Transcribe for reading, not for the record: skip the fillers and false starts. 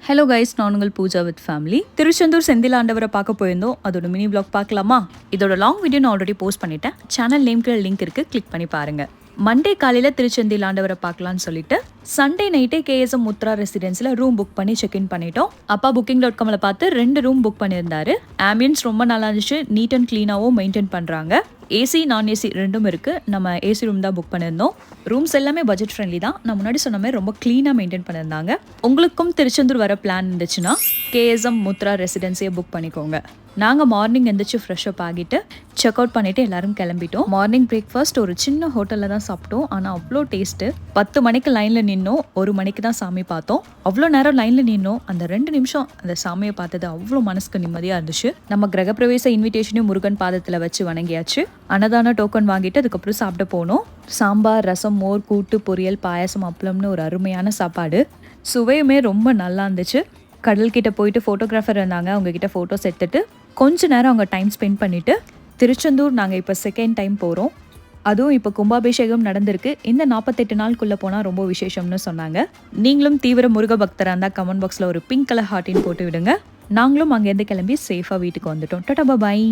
Hello guys, நான் உங்கள் Pooja with family. Tiruchendur Senthil ஆண்டவரை பார்க்க போயிருந்தோம். அதோட மினி vlog பார்க்கலாமா? இதோட லாங் வீடியோ நான் ஆல்ரெடி போஸ்ட் பண்ணிட்டேன். சேனல் நேம்க்கு லிங்க் இருக்கு, கிளிக் பண்ணி பாருங்க. மண்டே காலையில் திருச்செந்தில் ஆண்டவரை பார்க்கலான்னு சொல்லிட்டு சண்டே நைட்டே கேஎஸ்எம் முத்ரா ரெசிடென்ஸில் ரூம் புக் பண்ணி செக்இன் பண்ணிட்டோம். அப்பா booking.comல பார்த்து 2 ரூம் புக் பண்ணியிருந்தாரு. ஆம்பியன்ஸ் ரொம்ப நல்லா இருந்துச்சு, நீட் அண்ட் க்ளீனாகவும் மெயின்டைன் பண்ணுறாங்க. ஏசி நான் ஏசி ரெண்டும் இருக்குது. நம்ம ஏசி ரூம் தான் புக் பண்ணியிருந்தோம். ரூம்ஸ் எல்லாமே பட்ஜெட் ஃப்ரெண்ட்லி தான். நான் முன்னாடி சொன்ன மாதிரி ரொம்ப க்ளீனாக மெயின்டைன் பண்ணியிருந்தாங்க. உங்களுக்கும் திருச்செந்தூர் வர பிளான் இருந்துச்சுன்னா கேஎஸ்எம் முத்ரா ரெசிடென்சியை புக் பண்ணிக்கோங்க. நாங்கள் மார்னிங் எந்திரிச்சு ஃப்ரெஷ்அப் ஆகிட்டு செக் அவுட் பண்ணிவிட்டு எல்லோரும் கிளம்பிட்டோம். மார்னிங் பிரேக்ஃபாஸ்ட் ஒரு சின்ன ஹோட்டலில் தான் சாப்பிட்டோம். ஆனால் அவ்வளோ டேஸ்ட்டு. 10 மணிக்கு லைனில் நின்னோம், 1 மணிக்கு தான் சாமி பார்த்தோம். அவ்வளோ நேரம் லைனில் நின்னோம். அந்த 2 நிமிஷம் அந்த சாமியை பார்த்தது அவ்வளோ மனசுக்கு நிம்மதியாக இருந்துச்சு. நம்ம கிரகப்பிரவேச இன்விடேஷனையும் முருகன் பாதத்தில் வச்சு வணங்கியாச்சு. அன்னதான டோக்கன் வாங்கிட்டு அதுக்கப்புறம் சாப்பிட போனோம். சாம்பார், ரசம், மோர், கூட்டு, பொரியல், பாயாசம், அப்பளம்னு ஒரு அருமையான சாப்பாடு. சுவையுமே ரொம்ப நல்லா இருந்துச்சு. கடல்கிட்ட போயிட்டு ஃபோட்டோகிராஃபர் இருந்தாங்க, அவங்கக்கிட்ட ஃபோட்டோஸ் எடுத்துட்டு கொஞ்ச நேரம் அவங்க டைம் ஸ்பெண்ட் பண்ணிவிட்டு திருச்செந்தூர் நாங்கள் இப்போ செகண்ட் டைம் போகிறோம். அதுவும் இப்போ கும்பாபிஷேகம் நடந்திருக்கு. இந்த 48 நாளுக்குள்ளே போனால் ரொம்ப விசேஷம்னு சொன்னாங்க. நீங்களும் தீவிர முருக பக்தராக இருந்தால் கமெண்ட் பாக்ஸில் ஒரு பிங்க் கலர் ஹார்ட்டின் போட்டு விடுங்க. நாங்களும் அங்கேருந்து கிளம்பி சேஃபாக வீட்டுக்கு வந்துட்டோம். டாடா பாய்.